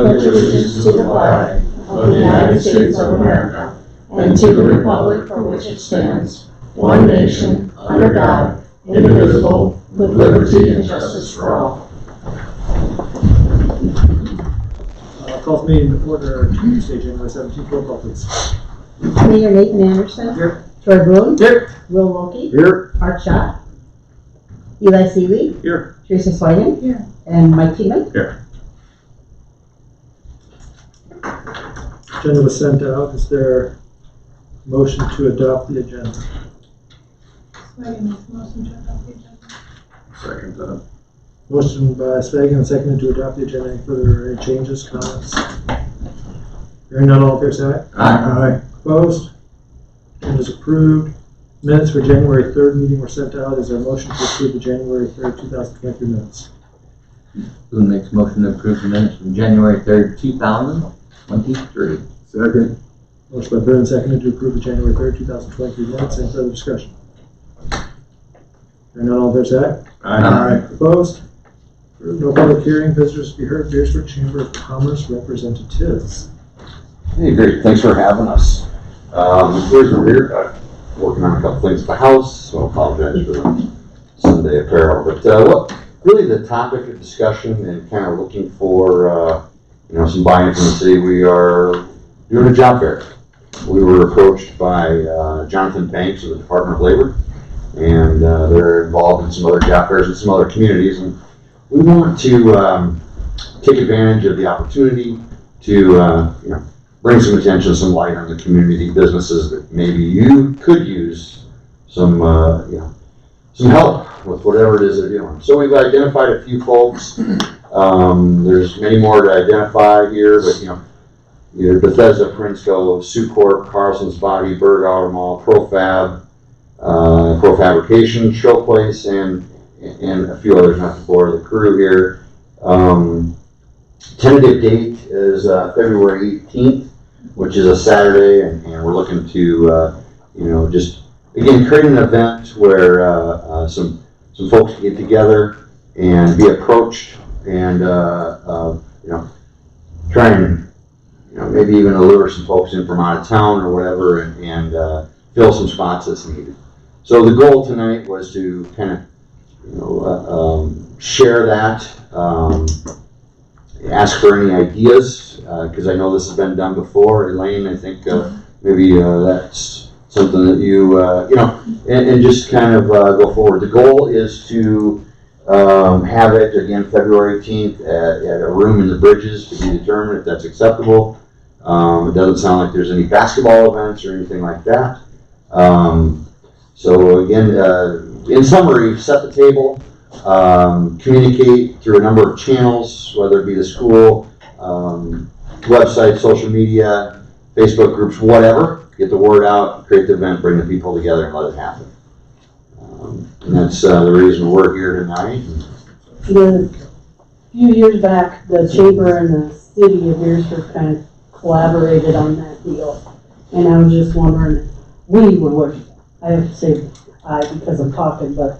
pledge allegiance to the flag of the United States of America and to the republic for which it stands, one nation, under God, indivisible, with liberty and justice for all. Call the meeting to order Tuesday, January 17th. Roll call, please. Mayor Nathan Anderson. Here. Troy Bloom. Here. Will Wilkie. Here. Art Schott. Eli Seeley. Here. Teresa Swinen. Here. And Mike Keeman. Here. Agenda was sent out. Is there a motion to adopt the agenda? Swagan makes a motion to adopt the agenda. Second that. Motion by Swagan and seconded to adopt the agenda. Any further changes, comments? Hearing none, all in favor say aye. Aye. Opposed? Agenda is approved. Minutes for January 3rd meeting were sent out. Is there a motion to approve the January 3rd, 2023 minutes? Who makes motion to approve the minutes from January 3rd, 2023? Second. Motion by Burns, seconded to approve the January 3rd, 2023 minutes. Any further discussion? Hearing none, all in favor say aye. Aye. Opposed? Approved. No public hearing. Visitors to be heard. Beresford Chamber of Commerce representatives. Hey, great. Thanks for having us. Here's we're here, working on a couple things at the house, so I apologize for the Sunday apparel. But what really the topic of discussion and kind of looking for some buy-in from the city. We are doing a job fair. We were approached by Jonathan Banks of the Department of Labor, and they're involved in some other job fairs in some other communities, and we want to take advantage of the opportunity to bring some attention, some light on the community businesses that maybe you could use some help with whatever it is they're doing. So we've identified a few folks. There's many more to identify here, but Bethesda, Prinsco, Sucorp, Carlson's Body, Berg Automall, Profab, Pro Fabrication, Showplace, and a few others, not to bore the crew here. Tentative date is February 18th, which is a Saturday, and we're looking to, just again create an event where some folks can get together and be approached, and try and maybe even allure some folks in from out of town or whatever, and fill some spots that's needed. So the goal tonight was to kind of share that. Ask for any ideas, because I know this has been done before. Elaine, I think maybe that's something that you, and just kind of go forward. The goal is to have it, again, February 18th at a room in the Bridges, to be determined if that's acceptable. It doesn't sound like there's any basketball events or anything like that. So again, in summary, set the table. Communicate through a number of channels, whether it be the school, website, social media, Facebook groups, whatever. Get the word out, create the event, bring the people together, and let it happen. And that's the reason we're here tonight. A few years back, the chamber and the city of Beresford kind of collaborated on that deal. And I was just wondering, I have to say I because I'm talking, but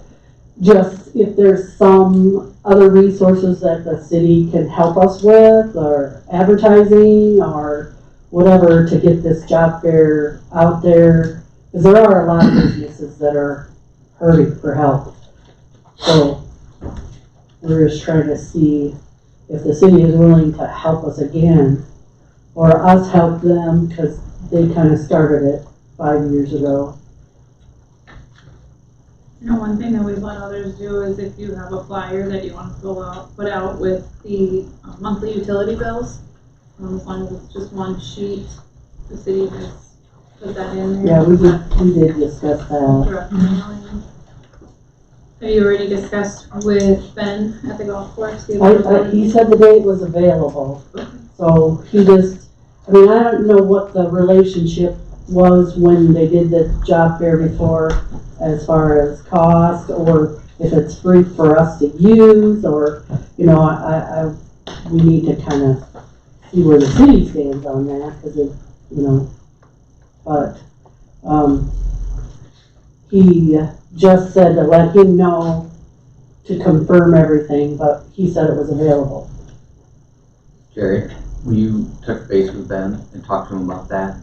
just if there's some other resources that the city can help us with, or advertising, or whatever, to get this job fair out there, because there are a lot of businesses that are hurting for help. So we're just trying to see if the city is willing to help us again, or us help them, because they kind of started it 5 years ago. One thing that we've let others do is if you have a flyer that you want to put out with the monthly utility bills, as long as it's just one sheet, the city has put that in there. Yeah, we did discuss that. Direct mailing. Have you already discussed with Ben at the golf course? He said the date was available, so he just, I don't know what the relationship was when they did the job fair before, as far as cost, or if it's free for us to use, or, we need to kind of see where the city stands on that, because it, but, he just said to let him know to confirm everything, but he said it was available. Jerry? Will you touch base with Ben and talk to him about that?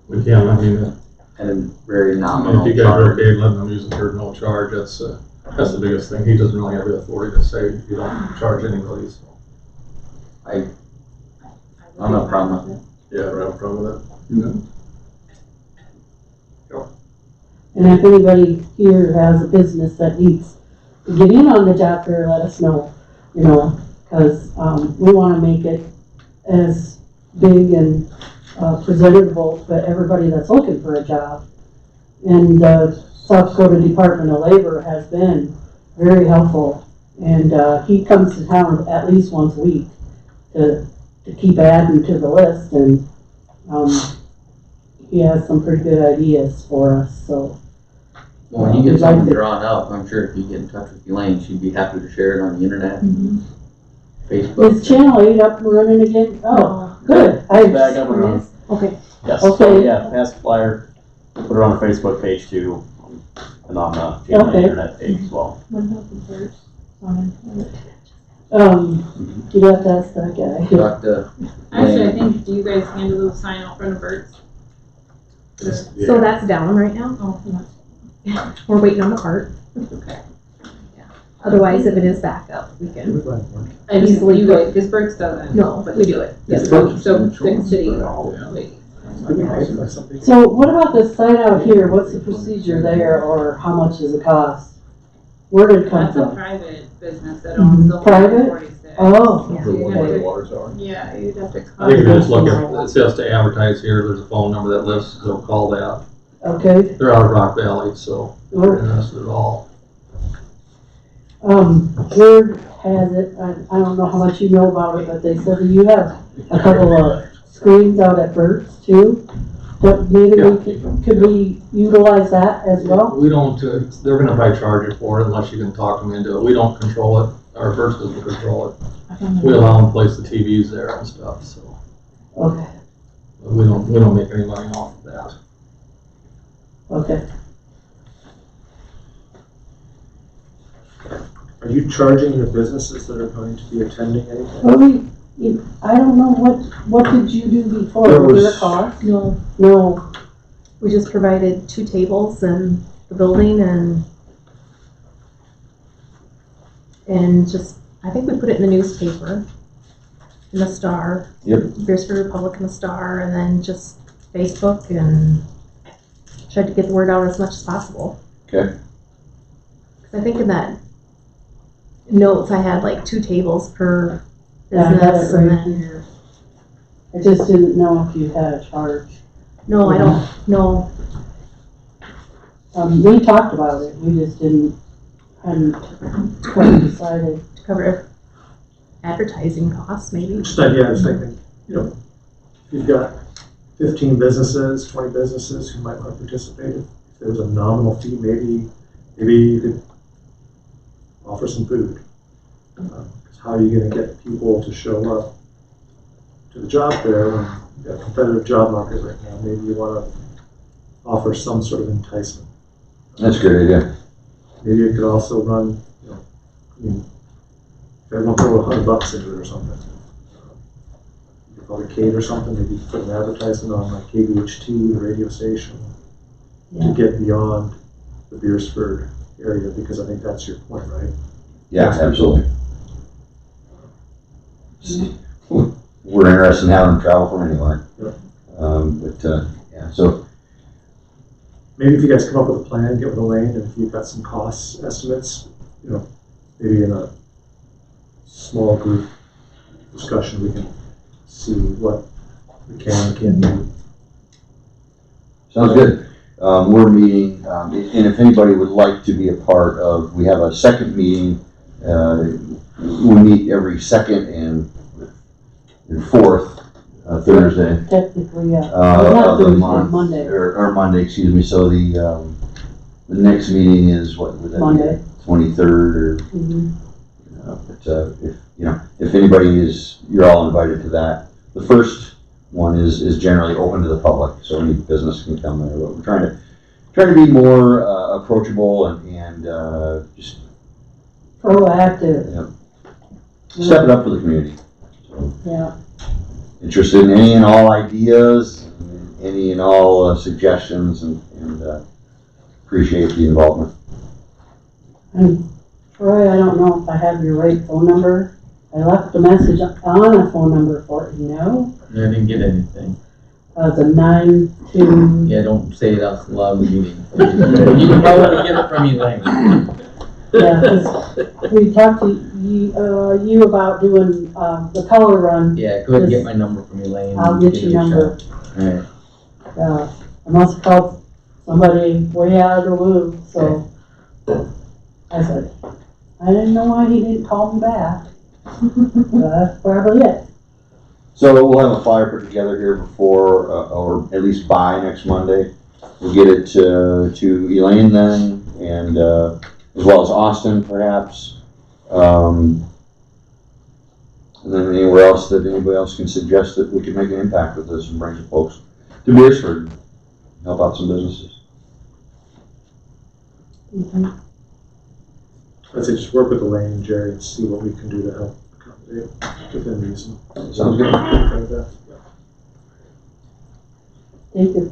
We can, I mean, At a very if nominal you guys are charge. okay letting them use it for no charge, that's the biggest thing. He doesn't really have the authority to say you don't charge anybody, so. I don't have a problem with it. Yeah, I don't have a problem with it. And if anybody here has a business that needs to get in on the job fair, let us know, because, we wanna make it as big and, presentable to everybody that's looking for a job. And the South Dakota Department of Labor has been very helpful, and, he comes to town at least once a week to keep adding to the list, and, he has some pretty good ideas for us, so. Well, when you get something drawn up, I'm sure if you get in touch with Elaine, she'd be happy to share it on the internet, Facebook. Is Channel 8 up and running again? Oh, good. Back up and running. Okay, Yes, Okay. so yeah, pass the flyer, put it on the Facebook page too, and on the Okay. internet page as well. What about the birds? you'd have to ask that guy. Talk to Actually, I Elaine. think, do you guys handle the sign out front of Bert's? So that's down right now. Oh, yeah. We're waiting on the cart. Okay. Otherwise, if it is back up, we can. I just, you guys, because Bert's doesn't. No, but we do it. Yes. So the city, wait. So what about this sign out here? What's the procedure there, or how much does it cost? Where did it come That's a from? private business that owns the whole Private? 46. Oh, Yeah. So you'd have to- Water tower. Yeah, you'd have to. I think if you just look at, it says to advertise here, there's a phone number that lists, they'll call that. okay. They're out of Rock Valley, so if you're Oh, interested at all. word has it, I don't know how much you know about it, but they said that you have a couple of screens out at Bert's too. But maybe could we utilize that as well? We don't, they're gonna probably charge you for it unless you can talk them into it. We don't control it, our first doesn't control it. We allow them to place the TVs there and stuff, so Okay, we don't make any money off of that. okay. Are you charging the businesses that are going to be attending anything? Well, I don't know, what did you do before? There Was there a was- cost? No, No, we just provided 2 tables and the building and just, I think we put it in the newspaper, in the Star. Yep. Beresford Republic in the Star, and then just Facebook, and tried to get the word out as much as possible. Okay. 'Cause I think in that notes, I had like 2 tables per Yeah, I had business, it and right then, here. I just didn't know if you had a charge. no, I don't, no, We talked about it, we just hadn't quite decided. to cover advertising costs, maybe. Just idea, I was thinking, if you've got 15 businesses, 20 businesses who might want to participate, if there was a nominal fee, maybe you could offer some food. 'Cause how are you gonna get people to show up to the job fair when you've got a competitive job market right now? Maybe you wanna offer some sort of enticement. That's a great idea. Maybe you could also run, if everyone throw $100 into it or something. You could probably cater something, maybe put an advertisement on like KBHT, the radio station, to Yeah. get beyond the Beresford area, because I think that's your point, right? Yeah, absolutely. We're interested in having them travel from anywhere. Yeah, so, Maybe if you guys come up with a plan, get with Elaine, and if you've got some cost estimates, maybe in a small group discussion, we can see what we can and can't do. sounds good. We're meeting, and if anybody would like to be a part of, we have a second meeting. We meet every second and fourth Thursday. Technically, yeah. Of the Thursday, month, Monday. or Monday, excuse me. So the next meeting is what would that Monday. be? 23rd, or Mhm. if anybody is, you're all invited to that. The first one is generally open to the public, so any business can come there. But we're trying to be more approachable and just Proactive. step it up for the community. So, Yeah. interested in any and all ideas, any and all suggestions, and appreciate the involvement. And Troy, I don't know if I have your right phone number. I left a message on a phone number for it, no? I didn't get anything. The 92. Yeah, don't say it out loud in the meeting. You can probably get it from Elaine. Yeah, 'cause we talked to you about doing, the color run. Yeah, go ahead and get my number from Elaine. I'll get your number. Alright. I must have called somebody way out of the blue, so I said, I didn't know why he didn't call me back. That's probably it. So we'll have a flyer put together here before, or at least by next Monday. We'll get it to Elaine then, and as well as Austin, perhaps. And then anywhere else that anybody else can suggest that we can make an impact with this and bring some folks to Beresford, help out some businesses. I'd say just work with Elaine and Jerry and see what we can do to help accommodate within reason. Sounds good. Thank you.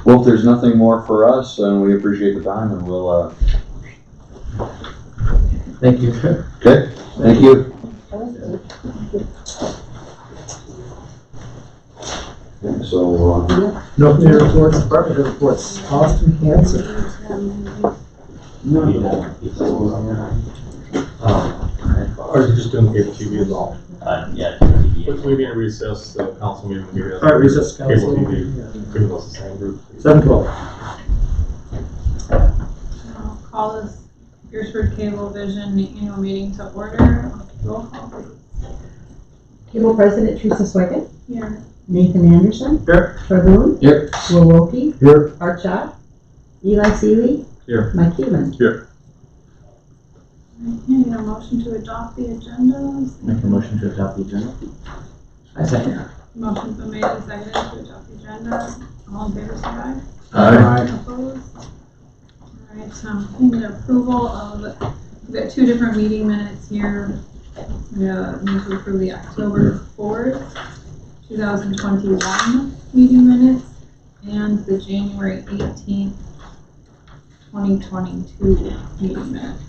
Well, if there's nothing more for us, we appreciate the time, and we'll. Thank you. Okay. Thank you. Okay, so. No committee reports, department head reports. Austin Hanson. Or is it just doing cable TV as well? Yeah. We need to recess the council meeting here. All right, recess council. Cable TV, couldn't go to the same group. 7:12. I'll call this Beresford Cablevision annual meeting to order. Roll call, please. Cable President Teresa Swiggin, Here. Nathan Anderson. Here. Troy Boone. Here. Will Wilkie. Here. Art Schott. Eli Seeley. Here. Mike Keeman. Here. Need a motion to adopt the agenda. Make a motion to adopt the agenda. I second. Motion's been made and seconded to adopt the agenda. All in favor, say aye. Aye. Opposed? Alright, we need approval of, we've got two different meeting minutes here. We need to approve the October 4th, 2021 meeting minutes and the January 18th, 2022 meeting minutes.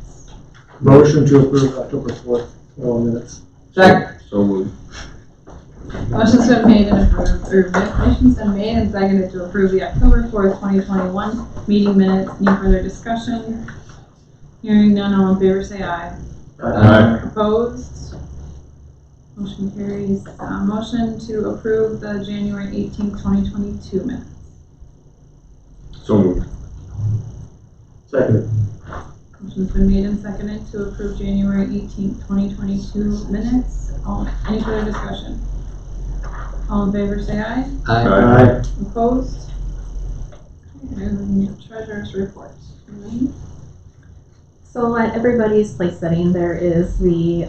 Motion to approve October 4th, all minutes. Second. So moved. Motion's been made and approved, or motion's been made and seconded to approve the October 4th, 2021 meeting minutes. Any further discussion? Hearing none, all in favor say aye. Aye. Opposed? Motion carries. Motion to approve the January 18th, 2022 minutes. So moved. Second. Motion's been made and seconded to approve January 18th, 2022 minutes. Any further discussion? All in favor say aye. Aye. Opposed? Okay, we need a treasurer's report. Elaine? So at everybody's place setting, there is the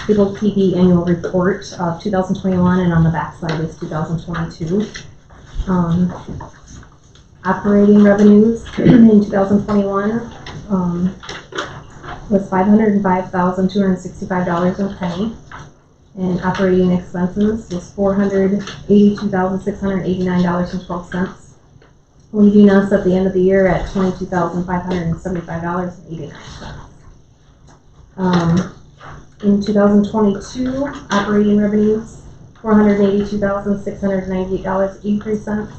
Cable TV annual report of 2021, and on the back side is 2022. Operating revenues in 2021 was $505,265.01, and operating expenses was $482,689.12, leaving us at the end of the year at $22,575.89. In 2022, operating revenues $482,698.83.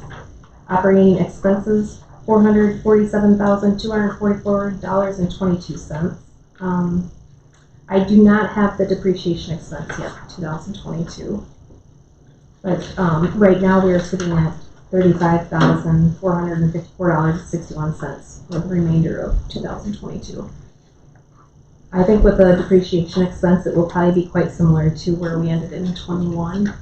Operating expenses, $447,244.22. I do not have the depreciation expense yet for 2022. But right now we are sitting at $35,454.61 for the remainder of 2022. I think with the depreciation expense, it will probably be quite similar to where we ended in 21.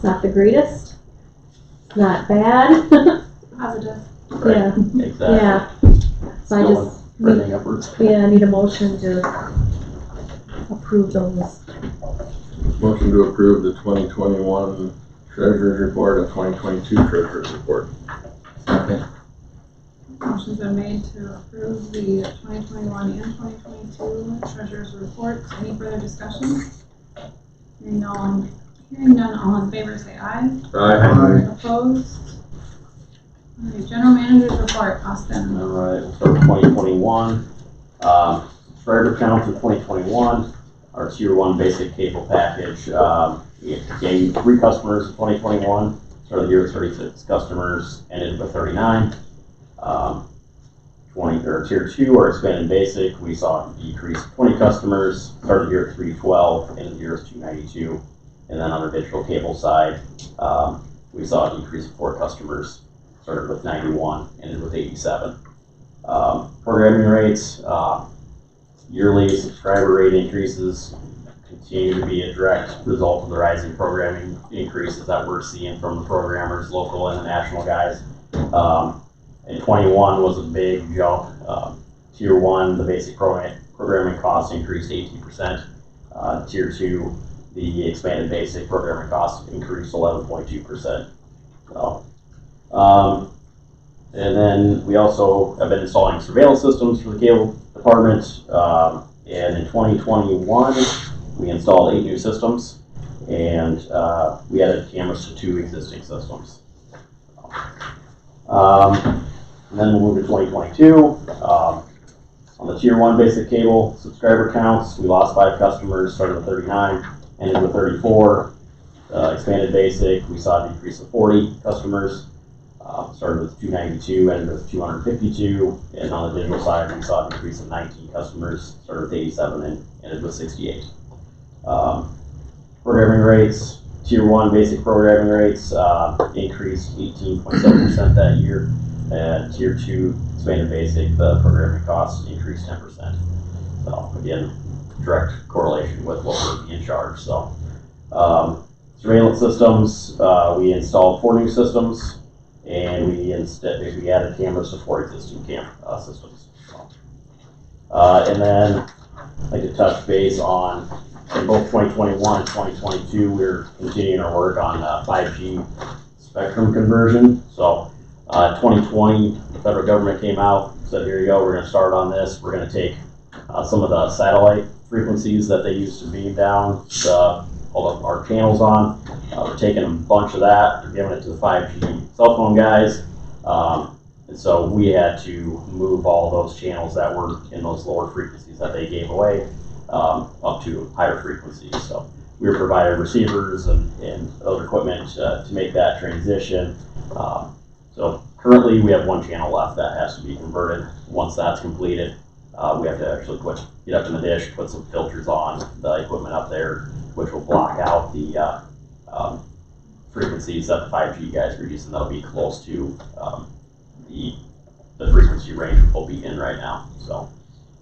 Not the greatest, not bad. Positive. Yeah, Exactly. yeah. So I just Running upwards. I need a motion to approve those. Motion to approve the 2021 treasurer's report and 2022 treasurer's report. Okay. Motion's been made to approve the 2021 and 2022 treasurer's reports. Any further discussion? Hearing none, all in favor say aye. Aye. Opposed? Alright, general manager's report, Austin. All right, we'll start with 2021. Subscriber counts of 2021, our tier 1 basic cable package. We gained 3 customers in 2021. Started the year with 36 customers, ended with 39. Tier 2, our expanded basic, we saw a decrease of 20 customers. Started the year at 312, ended the year with 292. And then on the digital cable side, we saw a decrease of 4 customers. Started with 91, ended with 87. Programming rates, yearly subscriber rate increases continue to be a direct result of the rising programming increases that we're seeing from the programmers, local and the national guys. And 21 was a big jump. Tier 1, the basic programming costs increased 18%. Tier 2, the expanded basic programming costs increased 11.2%. So, and then we also have been installing surveillance systems for the cable department. And in 2021, we installed 8 new systems, and we added cameras to 2 existing systems. And then we'll move to 2022. On the tier 1 basic cable subscriber counts, we lost 5 customers, started with 39, ended with 34. Expanded basic, we saw a decrease of 40 customers. Started with 292, ended with 252. And on the digital side, we saw a decrease of 19 customers, started with 87 and ended with 68. Programming rates, tier 1 basic programming rates increased 18.7% that year. And tier 2 expanded basic, the programming costs increased 10%. So again, direct correlation with what we're being charged. So surveillance systems, we installed 4 new systems, and we added cameras to 4 existing systems. And then I'd like to touch base on, in both 2021 and 2022, we're continuing our work on 5G spectrum conversion. So 2020, the federal government came out, said, here you go, we're going to start on this. We're going to take some of the satellite frequencies that they used to beam down all of our channels on. We're taking a bunch of that, we're giving it to the 5G cell phone guys. And so we had to move all those channels that were in those lower frequencies that they gave away up to higher frequencies. So we were provided receivers and other equipment to make that transition. So currently we have 1 channel left that has to be converted. Once that's completed, we have to actually get up in the dish, put some filters on the equipment up there, which will block out the frequencies that the 5G guys are using. That'll be close to the frequency range we'll be in right now. So,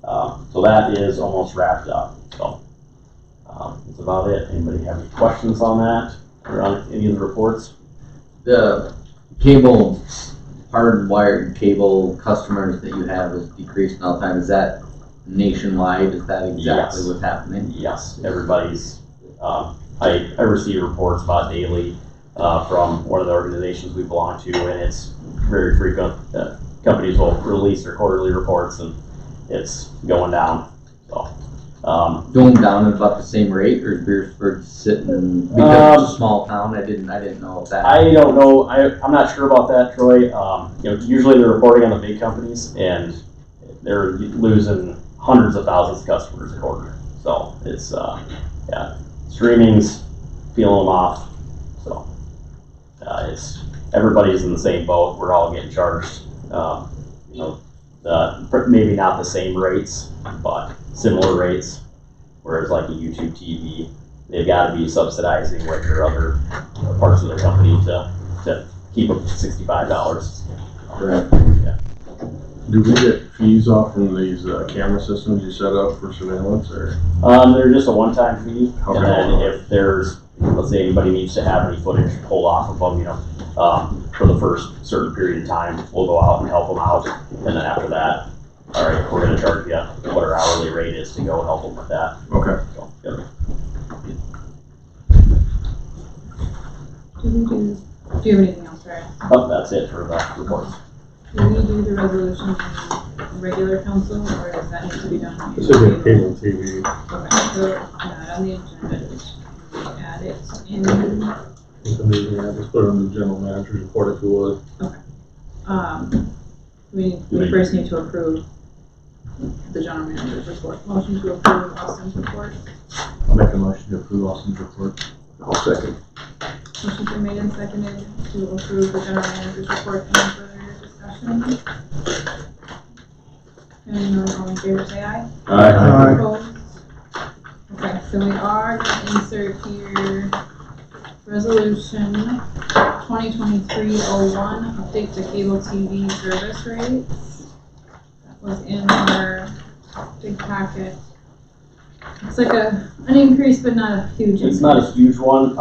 so that is almost wrapped up. So that's about it. Anybody have any questions on that or on any of the reports? The cable, hardwired cable customers that you have is decreasing all the time. Is that nationwide? Is that exactly what's happening? Yes, everybody's, I receive reports about daily from one of the organizations we belong to, and it's very frequent that companies will release their quarterly reports and it's going down. So, going down at about the same rate, or is Beresford sitting, because it's a small town? I didn't know that. I don't know. I'm not sure about that, Troy. Usually they're reporting on the big companies, and they're losing hundreds of thousands of customers a quarter. So it's streaming's peeling them off. So it's everybody's in the same boat. We're all getting charged. Maybe not the same rates, but similar rates. Whereas like a YouTube TV, they've got to be subsidizing with their other parts of their company to keep them $65. Correct. Yeah. Do we get fees off from these camera systems you set up for surveillance, or? They're just a one-time fee, Okay. and then if there's, let's say anybody needs to have any footage pulled off of them, for the first certain period of time, we'll go out and help them out, and then after that, all right, we're going to charge you what our hourly rate is to go help them with that. Okay. So, yep. Do you have anything else, right? Oh, that's it for the reports. Do we do the resolution in regular council, or does that need to be done? This is a cable TV. Okay, so not on the agenda, just add it in. Just put it on the general manager's report if you would. We first need to approve the general manager's report. Motion to approve Austin's report. I'll make a motion to approve Austin's report. I'll second. Motion's been made and seconded to approve the general manager's report. Any further discussion? Hearing none, all in favor say aye. Aye. Opposed? Okay, so we are gonna insert here resolution 2023-01, update to cable TV service rates. That was in our big packet. It's like an increase, but not a huge increase. It's not a huge one.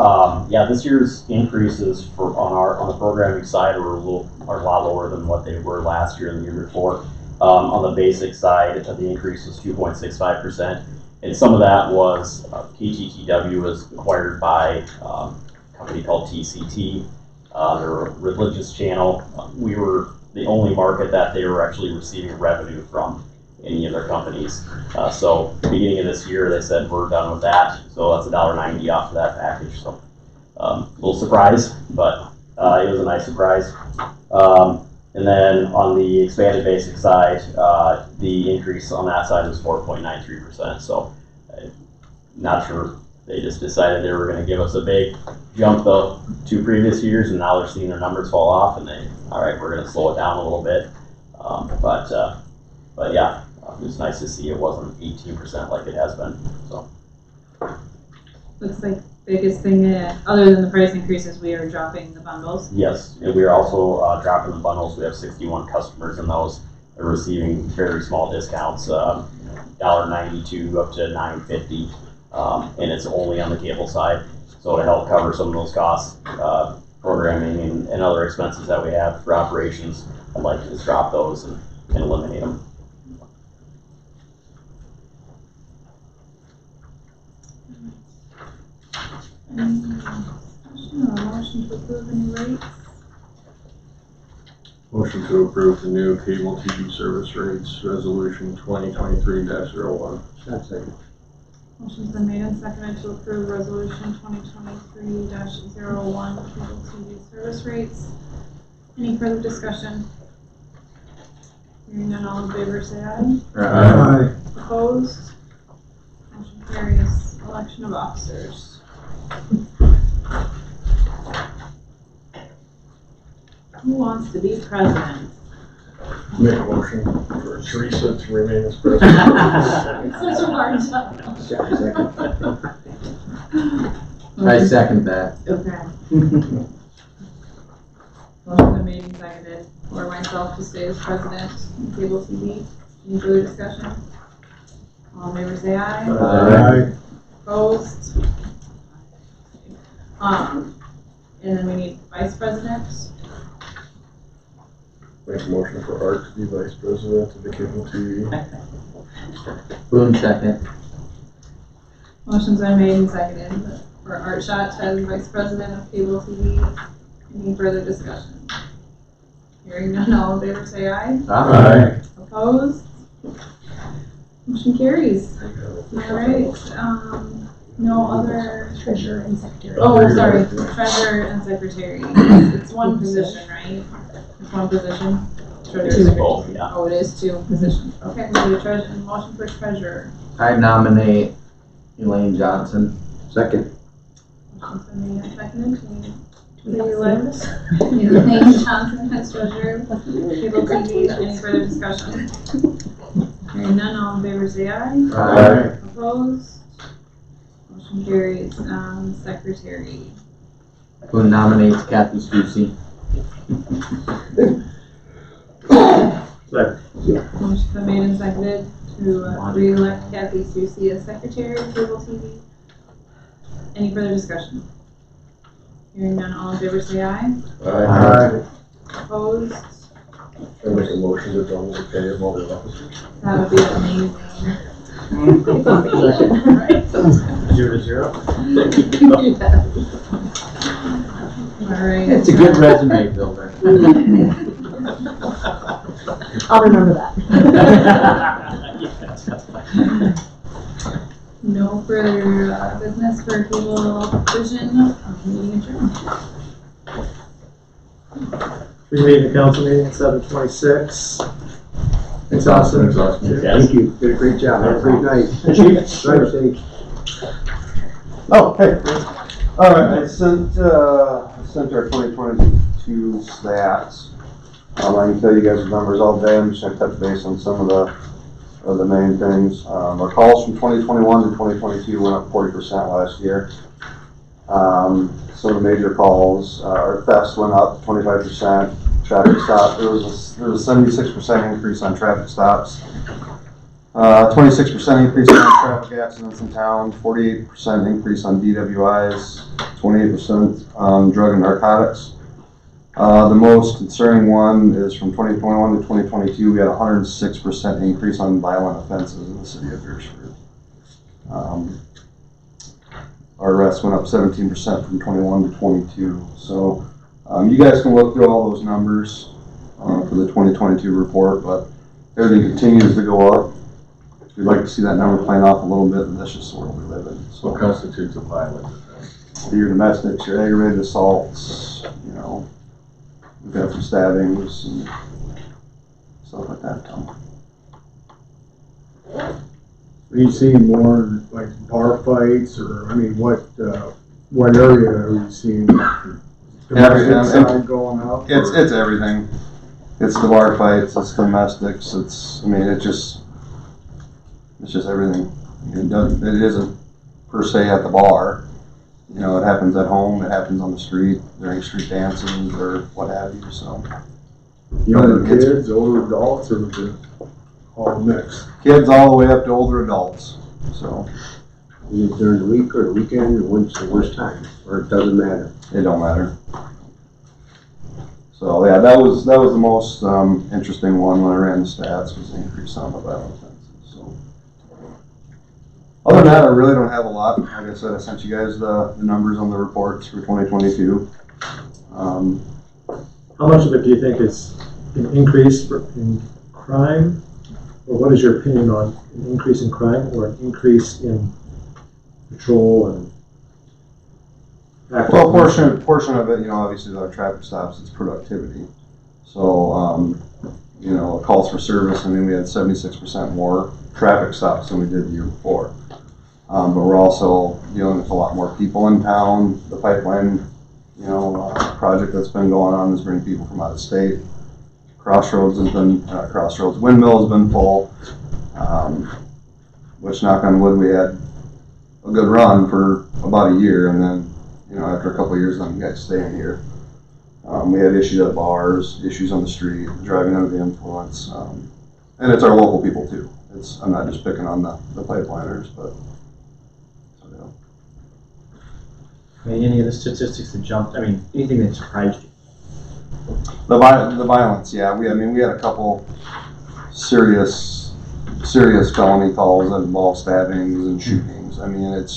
Yeah, this year's increases on the programming side are a lot lower than what they were last year and the year before. On the basic side, the increase was 2.65%, and some of that was KTTW was acquired by a company called TCT. They're a religious channel. We were the only market that they were actually receiving revenue from any other companies. So beginning of this year, they said we're done with that. So that's $1.90 off of that package. So a little surprise, but it was a nice surprise. And then on the expanded basic side, the increase on that side was 4.93%. So not sure, they just decided they were going to give us a big jump the 2 previous years, and now they're seeing their numbers fall off, and all right, we're going to slow it down a little bit. But yeah, it was nice to see it wasn't 18% like it has been. So Looks like biggest thing, other than the price increases, we are dropping the bundles. yes, and we are also dropping the bundles. We have 61 customers in those. They're receiving very small discounts, $1.92 up to $9.50, and it's only on the cable side. So to help cover some of those costs, programming and other expenses that we have for operations, I'd like to just drop those and eliminate them. Any discussion or motion to approve the new rates? Motion to approve the new cable TV service rates, resolution 2023-01. Second. Motion's been made and seconded to approve resolution 2023-01, cable TV service rates. Any further discussion? Hearing none, all in favor say aye. Aye. Opposed? Motion carries. Election of officers. Who wants to be president? Make a motion for Teresa to remain as president. It's such a hard job. I second that. Okay. Motion been made and seconded for myself to stay as president of cable TV. Any further discussion? All in favor say aye. Aye. Opposed? And then we need vice president. Make a motion for Art to be vice president of the cable TV. Boone second. Motion's been made and seconded for Art Schott as vice president of cable TV. Any further discussion? Hearing none, all in favor say aye. Aye. Opposed? Motion carries. All right, no other. Treasurer and secretary. Oh, sorry, treasurer and secretary. It's one position, right? It's one position. Treasurer, There's secretary. both, yeah. Oh, it is 2 positions. Okay, we'll do a treasurer, motion for treasurer. I nominate Elaine Johnson. Second. Motion's been made and seconded to elect Elaine Johnson as treasurer, cable TV. Any further discussion? Hearing none, all in favor say aye. Aye. Opposed? Motion carries. Secretary. Boone nominates Kathy Stussy. Motion's been made and seconded to re-elect Kathy Stussy as secretary of cable TV. Any further discussion? Hearing none, all in favor say aye. Aye. Opposed? I make a motion to double the pay of all the officers. That would be amazing. Right? 0-0. All right. It's a good resume builder. I'll remember that. No further business for cable division, meeting adjourned. Reconvene the council meeting at 7:26. Thanks, Austin. Thank you. Did a great job. Have a great night. Drive safe. Oh, hey. All right, I sent our 2022 stats. I can tell you guys the numbers all day. I'm just gonna touch base on some of the main things. Our calls from 2021 to 2022 went up 40% last year. Some of the major calls, our thefts went up 25%. Traffic stop, there was a 76% increase on traffic stops. 26% increase on traffic accidents in town, 48% increase on DWIs, 28% on drug and narcotics. The most concerning one is from 2021 to 2022, we had a 106% increase on violent offenses in the city of Beresford. Our arrests went up 17% from 21 to 22. So you guys can look through all those numbers for the 2022 report, but everything continues to go up. We'd like to see that number playing off a little bit, and that's just the world we live in. So What constitutes a violent offense? your domestics, your aggravated assaults, you know, we've got some stabbings and stuff like that. Are you seeing more like bar fights, or, I mean, what area are you seeing? Everything. Side going up? It's everything. It's the bar fights, it's domestics, it's just everything. It isn't per se at the bar. You know, it happens at home, it happens on the street, during street dances or what have you, so. Younger kids, older adults, or is it all mixed? Kids all the way up to older adults, so. Is it during the week or the weekend, or when's the worst time, or it doesn't matter? It don't matter. So yeah, that was the most interesting one when I ran the stats, was the increase on the violent offenses. So other than that, I really don't have a lot. Like I said, I sent you guys the numbers on the reports for 2022. How much of it do you think is an increase in crime? Or what is your opinion on an increase in crime or an increase in patrol and Well, portion of it, you know, obviously our traffic stops, it's productivity. So, you know, calls for service, I mean, we had 76% more traffic stops than we did the year before. But we're also dealing with a lot more people in town. The pipeline, you know, project that's been going on is bringing people from out of state. Windmill has been full, which, knock on wood, we had a good run for about a year, and then, you know, after a couple of years, then you guys staying here. We had issues at bars, issues on the street, driving under the influence, and it's our local people too. I'm not just picking on the pipeliners, but. So, yeah. I mean, any of the statistics that jumped, I mean, anything that surprised you? The violence, yeah. We had a couple serious felony calls that involve stabbings and shootings. I mean, it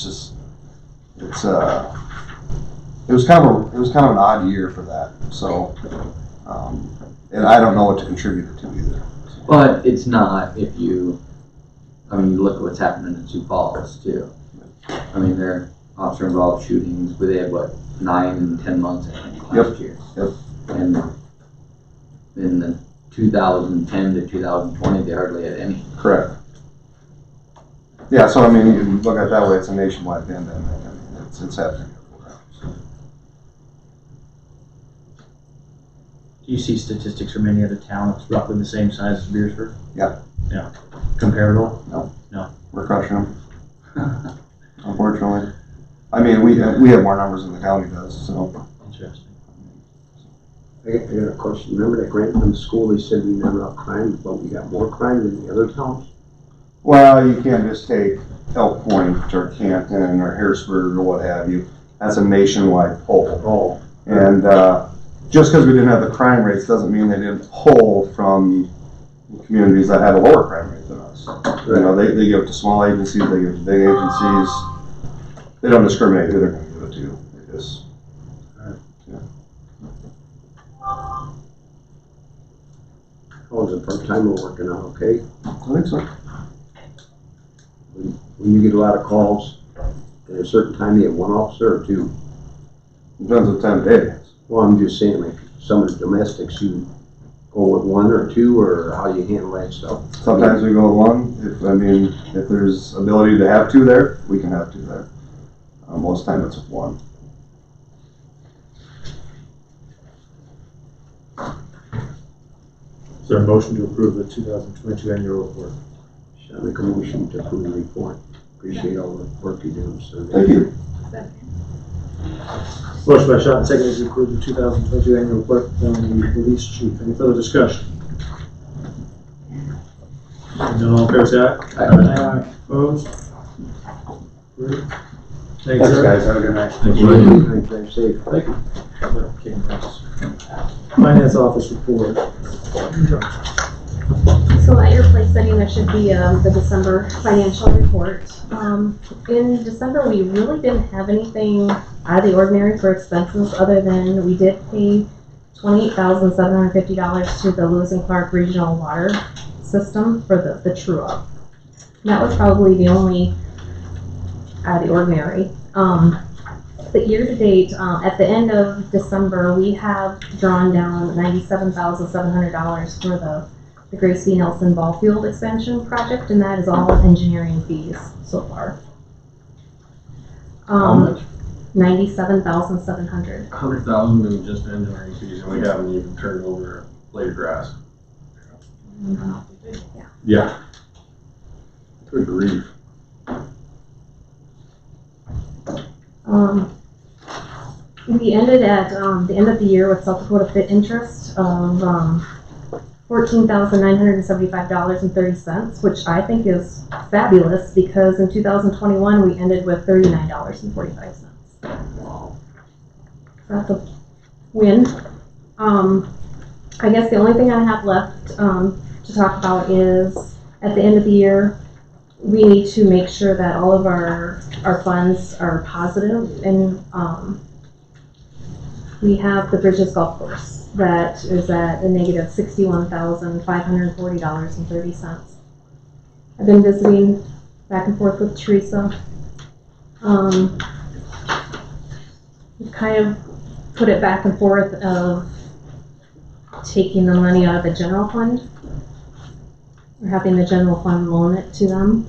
was kind of an odd year for that. So, and I don't know what to contribute it to either. So. But it's not if you look at what's happening in Sioux Falls too. I mean, they're officer involved shootings, but they had 9 and 10 months last year. Yep. And in the 2010 to 2020, they hardly had any. Correct. Yeah, so I mean, you can look at it that way, it's a nationwide pandemic. I mean, it's happening everywhere. So. Do you see statistics from any other town that's roughly the same size as Beresford? Yeah. Yeah. Comparable? No. We're crushing them. Unfortunately. I mean, we have more numbers than the county does, so. Interesting. I got a question. Remember that grant from the school, they said we never have crime, but we got more crime than the other towns? Well, you can't just take Elk Point or Canton or Harrisburg or what have you. That's a nationwide poll. Oh. And just because we didn't have the crime rates doesn't mean they didn't pull from communities that had a lower crime rate than us. Right. You know, they give it to small agencies, they give it to big agencies. They don't discriminate who they're going to give it to. They just, yeah. How's the part-timer working out, okay? I think so. When you get a lot of calls, at a certain time you have one officer or two? Depends what time of day it is. Well, I'm just saying, like, some of the domestics, you go with one or two, or how you handle that stuff? Sometimes we go with one. If there's ability to have two there, we can have two there. Most time it's one. Is there a motion to approve the 2022 annual report? Shall I make a motion to approve the report? Appreciate all the work you do, so. Thank you. Motion by Sean, seconded to approve the 2022 annual report from the police chief. Any further discussion? None, all fair side? Aye. Opposed? Approved. Thanks, Thanks, sir. guys. Have a good night. Thank you. Drive safe. Thank you. Okay, thanks. Finance office report. So at your place setting, there should be the December financial report. In December, we really didn't have anything out of the ordinary for expenses, other than we did pay $28,750 to the Lewis and Clark Regional Water System for the true-up. That was probably the only out of the ordinary. But year-to-date, at the end of December, we have drawn down $97,700 for the Grace V. Nelson Ball Field Expansion Project, and that is all engineering fees so far. How much? $97,700. 100,000 in just engineering fees, and we haven't even turned over a blade of grass. Yeah. Good grief. We ended at the end of the year with South Dakota Fit interest of $14,975.30, which I think is fabulous, because in 2021 we ended with $39.45. Wow. That's a win. I guess the only thing I have left to talk about is, at the end of the year, we need to make sure that all of our funds are positive, and we have the Bridges Golf Course that is at a negative $61,540.30. I've been visiting back and forth with Teresa. We kind of put it back and forth of taking the money out of the general fund or having the general fund loan it to them.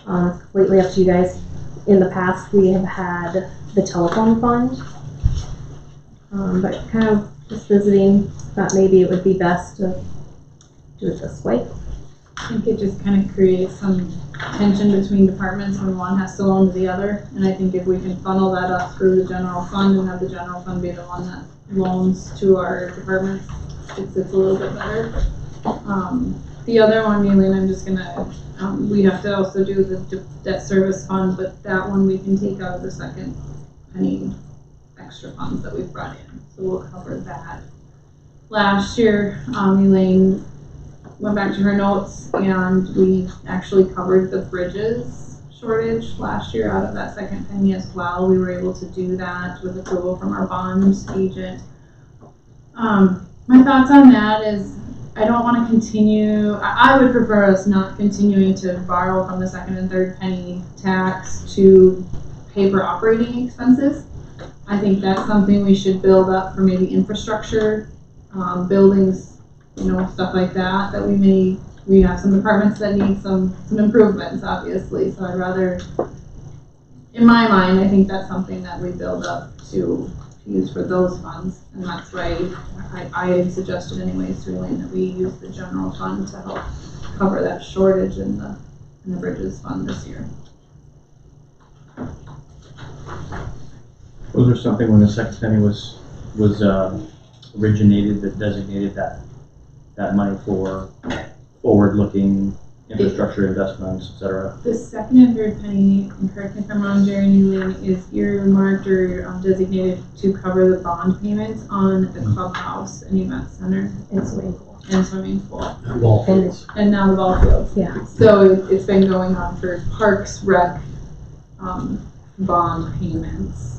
Completely up to you guys. In the past, we have had the telephone fund, but kind of just visiting, thought maybe it would be best to do it this way. I think it just kind of creates some tension between departments when one has to loan to the other. And I think if we can funnel that up through the general fund and have the general fund be the one that loans to our departments, it's a little bit better. The other one, Eileen, I'm just gonna, we have to also do the debt service fund, but that one we can take out of the second, any extra funds that we've brought in. So we'll cover that. Last year, Elaine went back to her notes, and we actually covered the bridges shortage last year out of that second penny as well. We were able to do that with approval from our bond agent. My thoughts on that is, I don't want to continue, I would prefer us not continuing to borrow from the second and third penny tax to pay for operating expenses. I think that's something we should build up for maybe infrastructure, buildings, stuff like that, we have some departments that need some improvements, obviously. So I'd rather, in my mind, I think that's something that we build up to use for those funds. And that's why I had suggested anyways to Elaine that we use the general fund to help cover that shortage in the bridges fund this year. Was there something when the second penny was originated that designated that money for forward-looking infrastructure investments, et cetera? The second and third penny, and correct me if I'm wrong, Jerry and Elaine, is earmarked or designated to cover the bond payments on the clubhouse and event center And swimming pool. and swimming pool. And ball fields. And now the ball fields. Yeah. So it's been going on for Parks Rec bond payments.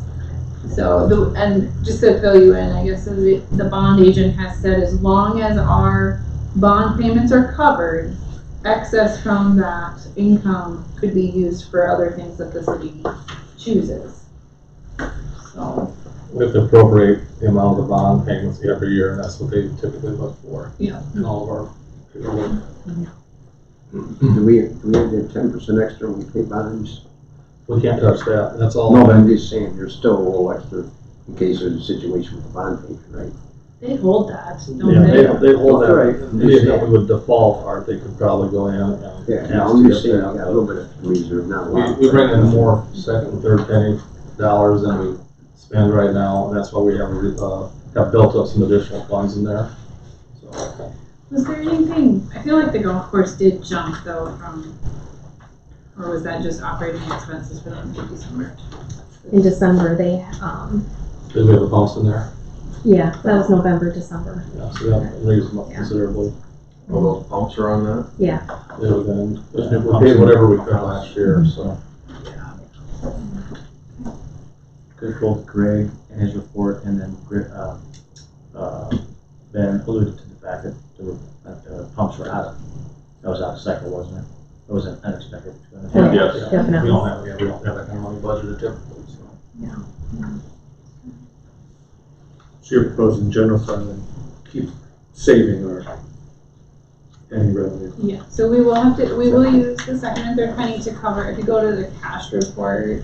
So and just to fill you in, I guess the bond agent has said as long as our bond payments are covered, excess from that income could be used for other things that the city chooses. So, We have to appropriate the amount of the bond payments every year, and that's what they typically look for. Yeah. In all of our paperwork. Do we have that 10% extra when we pay bonds? We can't touch that, that's all. No, but I'm just saying, there's still a little extra in case there's a situation with the bond payment, right? they hold that, don't Yeah, they? they hold that, Right. in the event we would default, or they could probably go in and Yeah, ask no, to I'm get just saying, that. we got a little bit of reserve, not a lot. We bring in more second and third penny dollars than we spend right now, and that's why we have built up some additional funds in there. So, Was there anything, I feel like the golf course did jump though from, or was that just operating expenses for them in December? In December, they, did we have the pumps in there? yeah, that was November, December. Yeah, so that raised them up Yeah. considerably. All those pumps are on that? Yeah, Yeah, we paid whatever we could last year, so. Because both Greg and his report and then Ben alluded to the fact that the pumps were that was out of cycle, wasn't it? It wasn't unexpected. Yeah, Yes. definitely. We don't have that kind of money budgeted typically, so. So you're proposing general fund and keep saving our any revenue. Yeah, so we will use the second and third penny to cover, if you go to the cash report,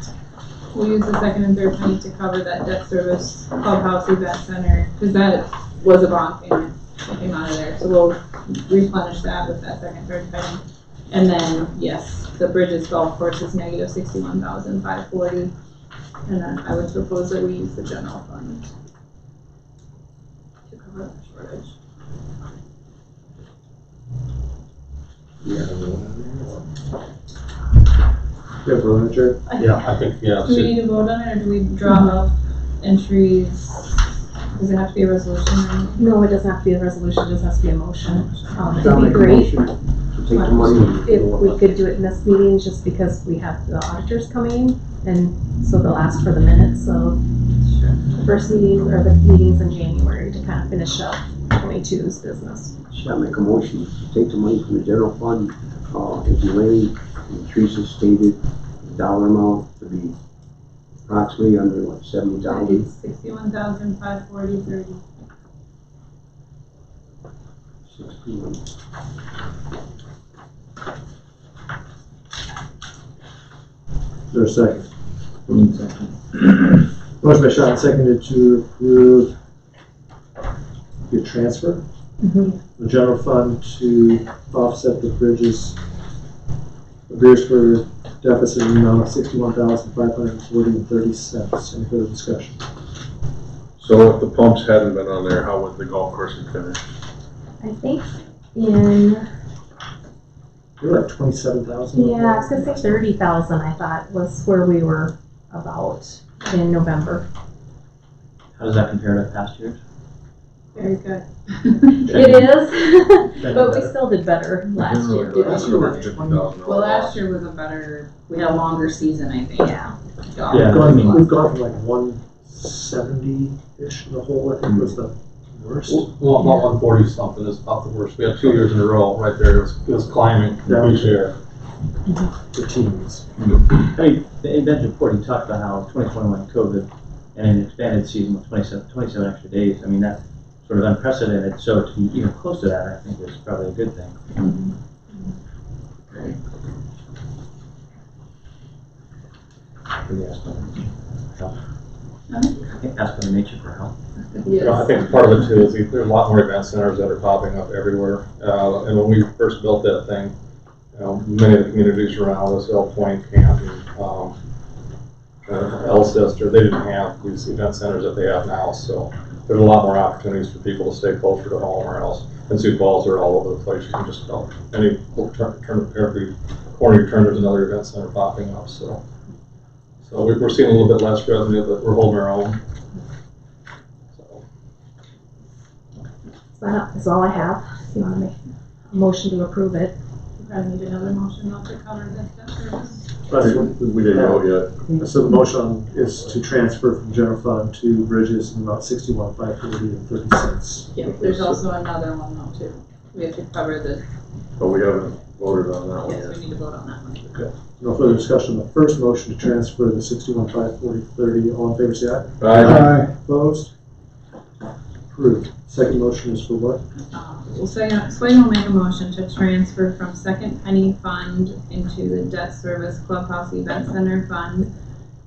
we'll use the second and third penny to cover that debt service clubhouse event center, because that was a bond payment that came out of there, so we'll replenish that with that second, third penny. And then, yes, the Bridges golf course is negative 61,540, and then I would propose that we use the general fund to cover that shortage. Yeah. You have room, Jared? Yeah, I think, yeah. Do we need to vote on it, or do we draw up entries? Does it have to be a resolution? no, it doesn't have to be a resolution, it just has to be a motion. I'll It'd be make a great motion to take the money. if we could do it in this meeting, just because we have the auditors coming, and so they'll ask for the minutes, so the first meeting, or the meetings in January to kind of finish up 22's business. Shall I make a motion to take the money from the general fund, as Elaine and Teresa stated, the dollar amount to be approximately under what, 70,000? 61,540.30. 61. Is there a second? Motion by Sean, seconded to approve your transfer, the general fund to offset the Bridges, Beresford deficit in the amount of $61,540.30. Any further discussion? So if the pumps hadn't been on there, how would the golf course have finished? I think in, You're like 27,000. yeah, I was gonna say 30,000, I thought, was where we were about in November. How does that compare to past years? Very good. It is, but we still did better last year. Last year was $50,000. Well, last year was a better, we had a longer season, I think. Yeah. Yeah. We've gone from like 170-ish in the whole, I think was the worst. Well, about 140 something is about the worst. We had 2 years in a row right there. It was climbing each year. The teams. I mean, in Ben's report, he talked about how 2021 COVID and an expanded season with 27 extra days. I mean, that's sort of unprecedented. So to be even close to that, I think is probably a good thing. Can we ask them for help? Ask for nature for help. Yes. I think part of it too is there's a lot more event centers that are popping up everywhere. And when we first built that thing, many of the communities around us, El Point, Canton, Elcester, they didn't have these event centers that they have now. So there's a lot more opportunities for people to stay closer to home or else. And Sioux Falls are all over the place. You can just go any every corner you turn, there's another event center popping up. So we're seeing a little bit less revenue, but we're holding our own. So that's all I have. If you want to make a motion to approve it. We probably need another motion not to cover this debt service. We didn't vote yet. So the motion is to transfer from general fund to Bridges in about $61,540.30. Yeah, there's also another one though too. We have to cover the, But we haven't voted on that one yes, yet. we need to vote on that one. No further discussion on the first motion to transfer the 61,540,30. All in favor, say aye. Aye. Opposed? Approved. Second motion is for what? Well, Swagan will make a motion to transfer from second penny fund into the debt service clubhouse event center fund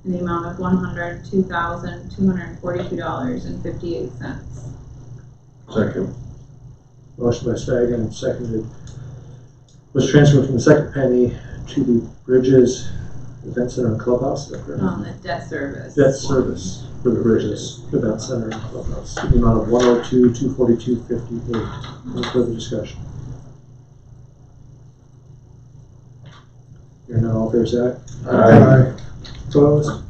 in the amount of $102,242.58. Second. Motion by Swagan and seconded. Was transferred from the second penny to the Bridges Event Center and Clubhouse. Is that correct? The debt service. Debt service for the Bridges Event Center and Clubhouse in the amount of $102,242.58. Any further discussion? Hearing none, all fair side? Aye. Opposed?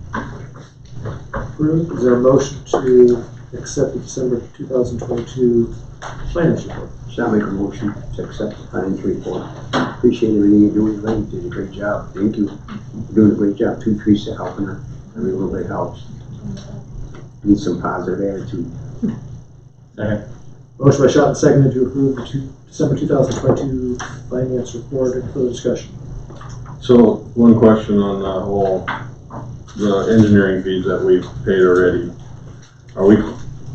Approved. Is there a motion to accept the December 2022 finance report? Shall make a motion to accept the finance report. Appreciate everything you're doing, Elaine. You did a great job. Thank you. You're doing a great job too, Teresa, helping her. Every little bit helps. Need some positive attitude. Second. Motion by Schott and seconded to approve the December 2022 finance report. Any further discussion? So, one question on the engineering fees that we've paid already.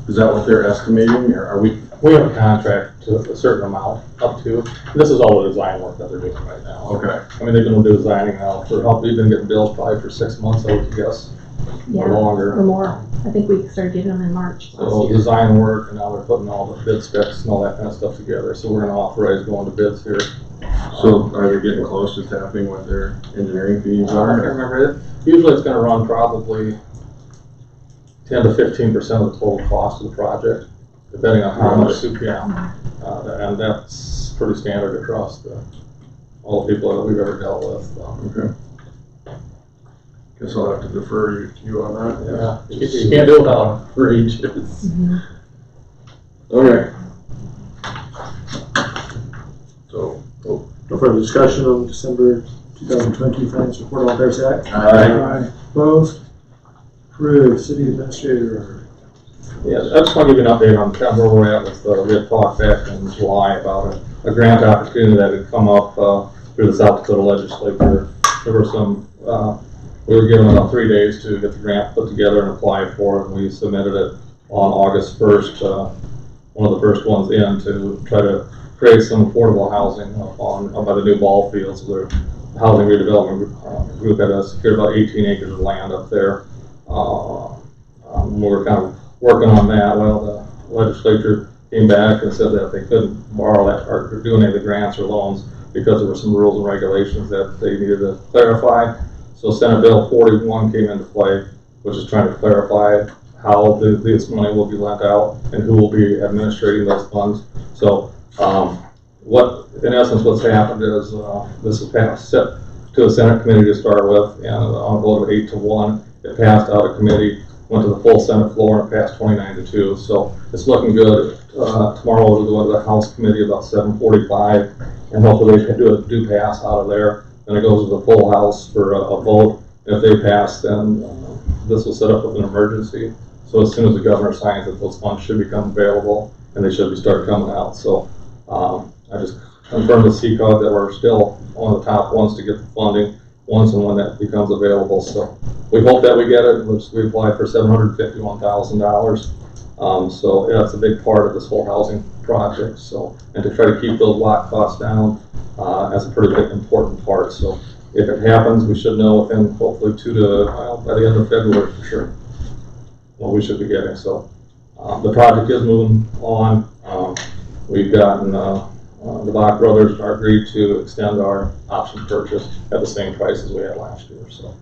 Is that what they're estimating, or are we? We have a contract to a certain amount, up to, this is all the design work that they're doing right now. Okay. I mean, they've been designing now for, we've been getting bills probably for 6 months, I would guess, Yeah, or longer. or more. I think we started getting them in March last So year. design work, and now they're putting all the bid specs and all that kind of stuff together, so we're gonna authorize going to bids here. So, are they getting close to tapping what their engineering fees I can't are? remember it. Usually it's gonna run probably 10 to 15% of the total cost of the project, depending on how much CPM. And that's pretty standard across all the people that we've ever dealt with. Okay. Guess I'll have to defer you on that. Yeah, you can't do it without ranges. Mhm. Okay. So, No further discussion on December 2022 finance report. All in favor, say aye. Aye. Opposed? Approved. City administrator. Yeah, I just want to give you an update on kind of where we're at with, we had talked back in July about a grant opportunity that had come up through the South Dakota legislature. There were some, we were given about 3 days to get the grant put together and apply for it, and we submitted it on August 1st, one of the first ones in, to try to create some affordable housing up by the new ball fields. The housing redevelopment group had secured about 18 acres of land up there. We were kind of working on that. Well, the legislature came back and said that they couldn't borrow that or do any of the grants or loans because there were some rules and regulations that they needed to clarify. So Senate Bill 41 came into play, which is trying to clarify how this money will be lent out and who will be administrating those funds. So in essence, what's happened is this is passed set to a Senate committee to start with, and on a vote of 8-1, it passed out of committee, went to the full Senate floor, and passed 29-2. So it's looking good. Tomorrow it'll go into the House committee about 7:45, and hopefully they can do pass out of there. Then it goes to the full House for a vote. If they pass, then this will set up with an emergency. So as soon as the governor signs it, those funds should become available, and they should start coming out. So I just confirmed with CCOG that we're still one of the top ones to get the funding once and when that becomes available. So we hope that we get it. We applied for $751,000. So yeah, it's a big part of this whole housing project. So, and to try to keep those lot costs down, that's a pretty big important part. So if it happens, we should know within hopefully by the end of February for sure what we should be getting. So the project is moving on. We've gotten the Bach brothers agreed to extend our option purchase at the same price as we had last year. So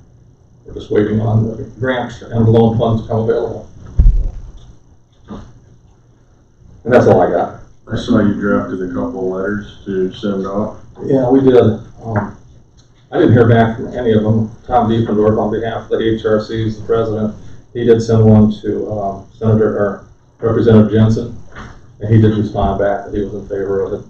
we're just waiting on the grant and the loan funds to come available. And that's all I got. I saw you drafted a couple letters to send off. Yeah, we did. I didn't hear back from any of them. Tom Diefendorf, on behalf of the HRCs, the president, he did send one to Representative Jensen, and he did respond back that he was in favor of it.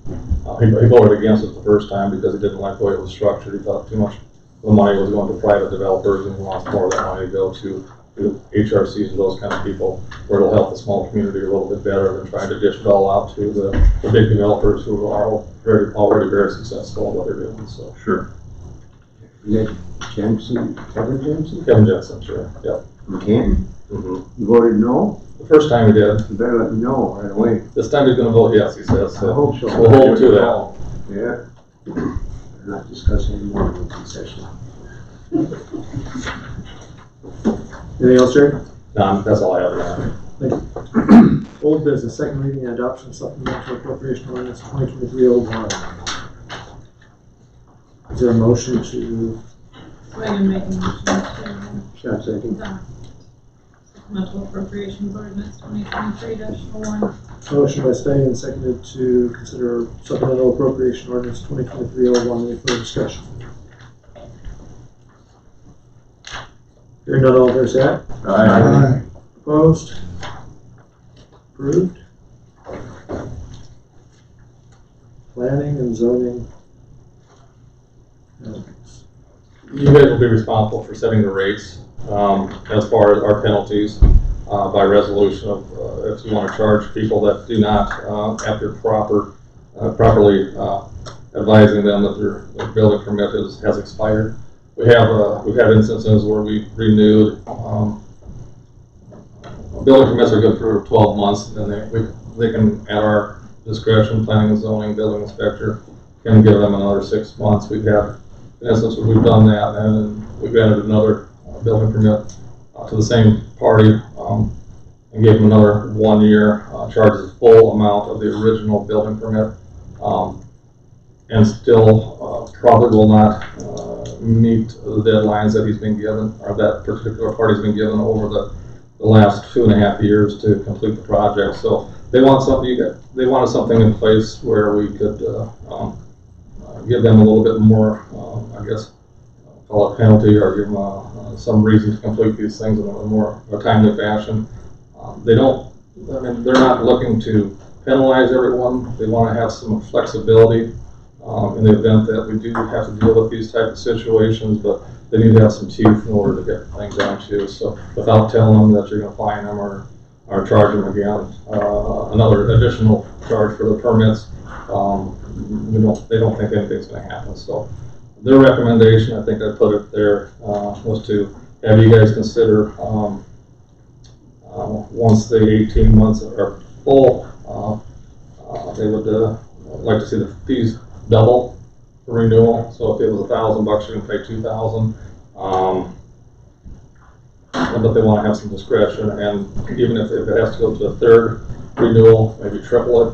He voted against it the first time because he didn't like the way it was structured. He thought too much of the money was going to private developers, and he wants more of that money to go to HRCs and those kind of people, where it'll help the small community a little bit better than trying to dish it all out to the big developers who are already very successful in what they're doing, so. Sure. Is that Jensen, Kevin Jensen? Kevin Jensen, sure, yep. From Canton? Mhm. You voted no? The first time we did. You better let me know right away. This time he's gonna vote yes, he says, I so. hope so. We'll hold to that. Yeah. We're not discussing anymore in the session. Anything else, Jerry? No, that's all I have, yeah. Old business, second reading and adoption supplemental appropriation ordinance 2023-01. Is there a motion to? So I can make a motion to Shot second. adopt supplemental appropriations ordinance 2023-01. Motion by Spain and seconded to consider supplemental appropriation ordinance 2023-01. Any further discussion? Hearing none, all in favor say aye. Aye. Opposed? Approved. Planning and zoning. You guys will be responsible for setting the rates, as far as our penalties, by resolution of, if you want to charge people that do not, after properly advising them that their building permit has expired. We've had instances where we renewed, building permits are good for 12 months, and then they can, at our discretion, planning and zoning, building inspector, can give them another 6 months. We've had instances where we've done that, and we granted another building permit to the same party, and gave them another 1 year, charges the full amount of the original building permit, and still probably will not meet the deadlines that he's been given, or that particular party's been given over the last 2.5 years to complete the project. So they want they wanted something in place where we could give them a little bit more, I guess, call it penalty, or give them some reason to complete these things in a more timely fashion. They're not looking to penalize everyone. They want to have some flexibility in the event that we do have to deal with these type of situations, but they need to have some teeth in order to get things done too. So without telling them that you're going to fine them or charge them again, another additional charge for the permits, they don't think anything's going to happen. So their recommendation, I think I put it there, was to have you guys consider, once the 18 months are full, they would like to see the fees double for renewal. So if it was $1,000, you're gonna pay $2,000. But they want to have some discretion, and even if it has to go to a third renewal, maybe triple it.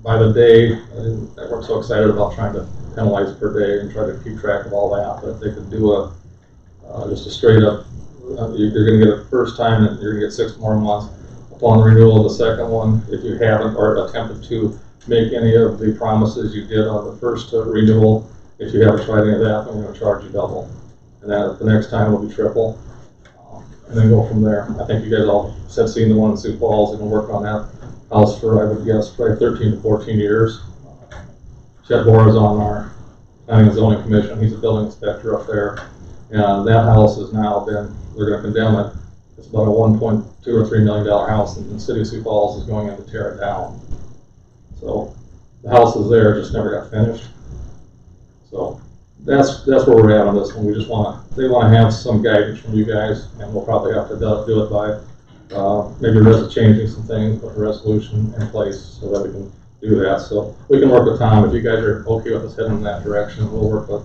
By the day, I weren't so excited about trying to penalize per day and try to keep track of all that. But if they could do just a straight up, you're going to get it first time, and you're going to get 6 more months upon the renewal of the second one. If you haven't or attempted to make any of the promises you did on the first renewal, if you haven't tried any of that, I'm going to charge you double. And then the next time will be triple. And then go from there. I think you guys all have seen the one in Sioux Falls. They've been working on that house for, I would guess, probably 13 to 14 years. Chet Bohr is on our planning and zoning commission. He's a building inspector up there. And that house has now been, they're going to condemn it. It's about a $1.2 or $3 million house, and the city of Sioux Falls is going in to tear it down. So the house is there, just never got finished. So that's where we're at on this one. We just they want to have some guidance from you guys, and we'll probably have to do it by maybe changing some things, put a resolution in place so that we can do that. So we can work with Tom. If you guys are okay with us heading in that direction, we'll work with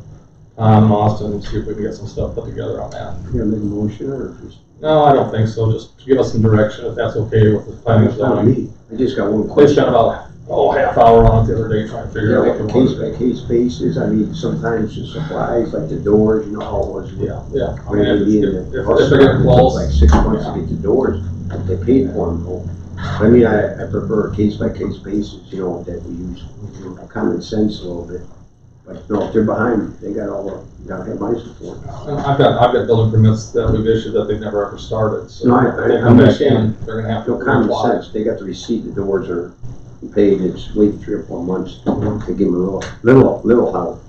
Tom and Austin and see if we can get some stuff put together on that. You gonna make a motion or just? No, I don't think so. Just give us some direction if that's okay with the planning and zoning. I just got one They question. spent about half hour on it the other day trying to figure out what they Case wanted by case basis, I mean, sometimes the supplies, like the doors, you know how it was. Yeah. I When mean, they if needed they're the getting close, like 6 months to get the doors, they paid for them though. I mean, I prefer a case by case basis, you know, that we use common sense a little bit. But no, if they're behind, they got gotta have my support. I've got building permits that we've issued that they've never ever started, so No, if they come back in, they're gonna have to Common reapply. sense, they got the receipt, the doors are paid, it's wait 3 or 4 months to give them a little help.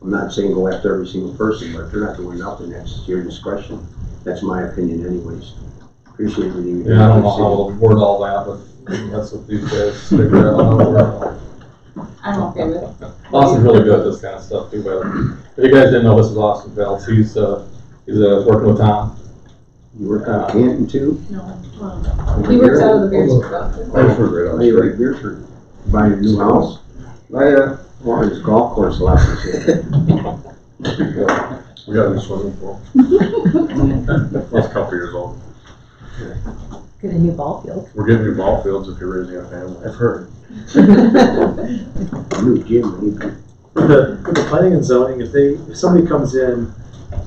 I'm not saying go after every single person, but if they're not doing nothing, that's your discretion. That's my opinion anyways. Appreciate everything you do. Yeah, I don't know how to word all that, but that's what these guys figure out. I'm okay with it. Austin's really good at this kind of stuff too, but if you guys didn't know, this is Austin Phelps. He's working with Tom. You work on Canton too? No, he works out of the Beresford office. Oh, you like Beresford? Buying a new house? Yeah. Or his golf course lessons here? We got a new swimming pool. It's a couple years old. Get a new ball field. We're getting new ball fields if you're raising a family. I've heard. A new gym, maybe. For the planning and zoning, if somebody comes in,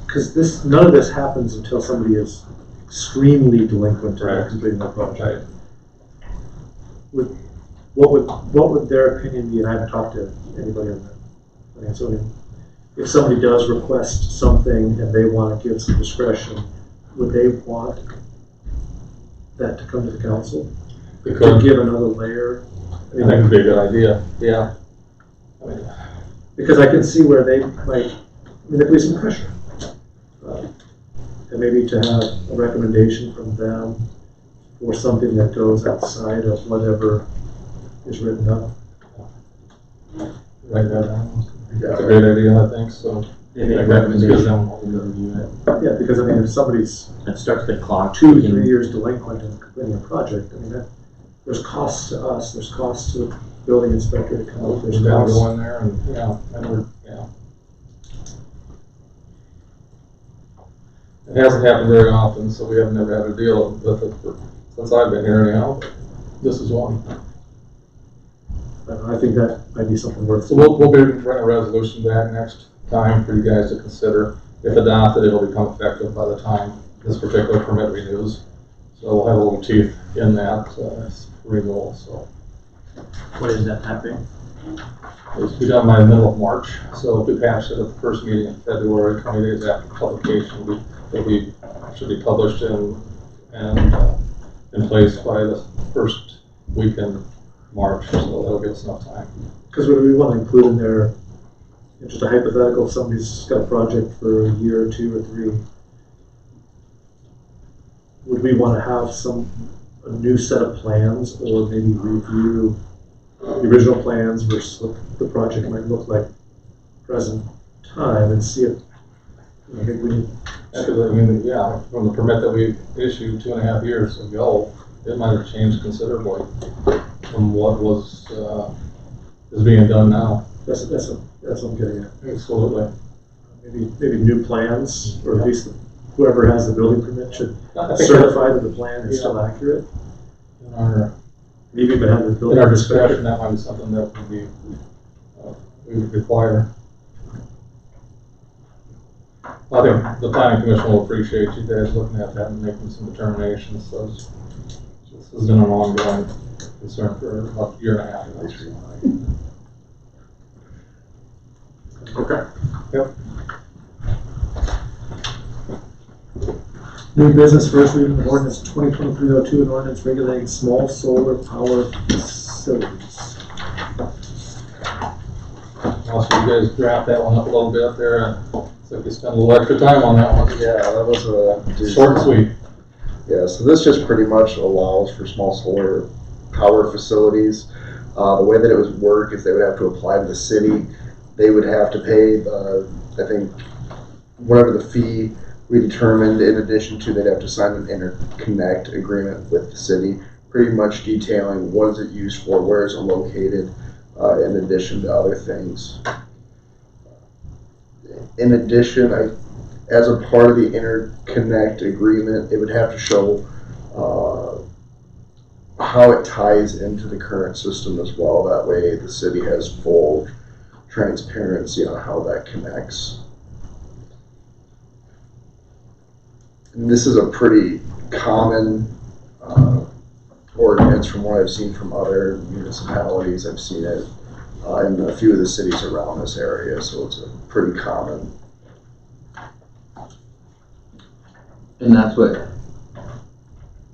because none of this happens until somebody is extremely delinquent and not completing their project. What would their opinion be? And I haven't talked to anybody on that planning and zoning. If somebody does request something and they want to give some discretion, would they want that to come to the council? To give another layer? I think it'd be a good idea, yeah. Because I can see where they might, there could be some pressure. And maybe to have a recommendation from them for something that goes outside of whatever is written up. Write that down. That's a great idea, I think, so. If they recommendation, we'll review it. Yeah, because I mean, if somebody's That starts the clock. 2 to 3 years delinquent in completing a project, I mean, there's costs to us, there's costs to the building inspector to come out, there's We've got to costs. go in there and, yeah. It hasn't happened very often, so we haven't never had to deal with it since I've been here anyhow, but this is one. I think that might be something worth. So we'll be bringing a resolution back next time for you guys to consider. If adopted, it'll become effective by the time this particular permit renews. So we'll have a little teeth in that renewal, so. What is that time frame? It's be done by the middle of March, so if we pass it at the first meeting in February, 20 days after publication, should be published and in place by the first week in March, so that'll give us enough time. Because what do we want to include in there? Just a hypothetical, if somebody's got a project for a year or 2 or 3, would we want to have a new set of plans, or maybe review the original plans versus what the project might look like present time and see if, I think we. Because I mean, yeah, from the permit that we issued 2.5 years ago, it might have changed considerably from what is being done now. That's what I'm getting at. Absolutely. Maybe new plans, or at least whoever has the building permit should certify that the plan is still accurate. Maybe even have the building. In our discretion, that might be something that we would require. I think the planning commission will appreciate you guys looking at that and making some determinations. So this has been an ongoing concern for about a year and a half. Okay. Yep. New business, first reading of ordinance 2023-02, an ordinance regulating small solar power facilities. Also, you guys draft that one up a little bit there. So if you spend a little extra time on that one. Yeah, that was a Short and sweet. Yeah, so this just pretty much allows for small solar power facilities. The way that it would work is they would have to apply to the city. They would have to pay, I think, whatever the fee we determined. In addition to, they'd have to sign an interconnect agreement with the city, pretty much detailing what is it used for, where is it located, in addition to other things. In addition, as a part of the interconnect agreement, it would have to show how it ties into the current system as well. That way the city has full transparency on how that connects. And this is a pretty common ordinance from what I've seen from other municipalities. I've seen it in a few of the cities around this area, so it's a pretty common. And that's what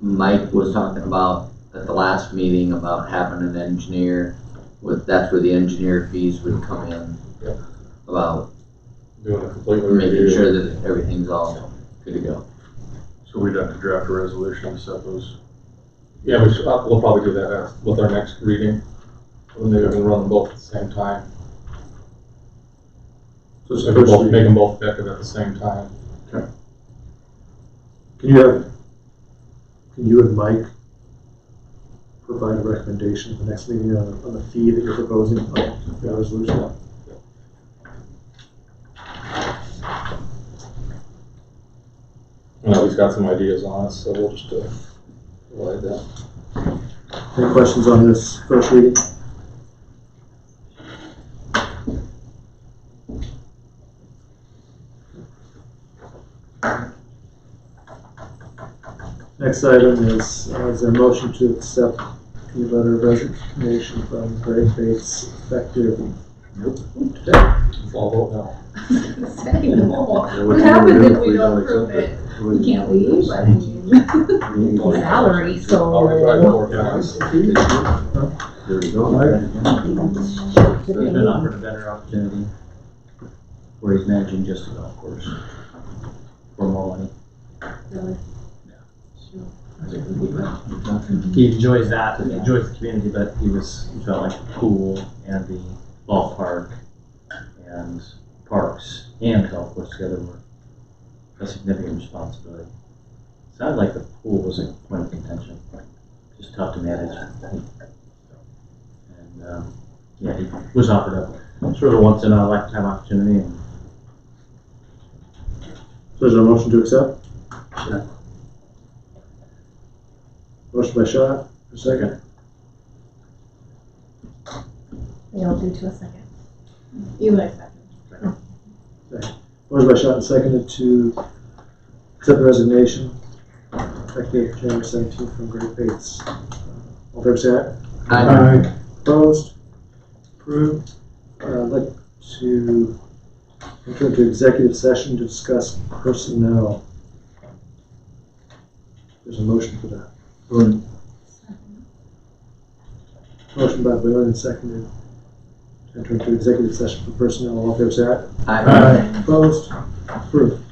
Mike was talking about at the last meeting, about having an engineer. That's where the engineer fees would come in. Yep. About doing a completely making review. sure that everything's all good to go. So we'd have to draft a resolution to set those. Yeah, we'll probably do that with our next reading. And maybe we can run them both at the same time. So it's So the first make reading. them both effective at the same time. Can you and Mike provide a recommendation at the next meeting on the fee that you're proposing on the resolution? I know he's got some ideas on it, so we'll just provide that. Any questions on this first reading? Next item is there a motion to accept the letter of resignation from Greg Bates effective today? I'll vote no. What happens if we don't approve it? You can't leave, I mean. Salary, so. I'll revise it 4 times. There we go. He's been offered a better opportunity where he's managing just a golf course for more money. Really? He enjoys that, he enjoys the community, but he felt like the pool and the ballpark and parks and golf course together were a significant responsibility. Sounded like the pool was a point of contention, just tough to manage. And, yeah, he was offered a sort of once in a lifetime opportunity, and So is there a motion to accept? Motion by Shaw, a second. They'll do to a second. Eli second. Motion by Shaw and seconded to accept the resignation effective January 17th from Greg Bates. All fair say aye. Aye. Opposed? Approved. I'd like to enter into executive session to discuss personnel. There's a motion for that. Motion by Bowen and seconded to enter into executive session for personnel. All fair say aye. Aye. Opposed? Approved.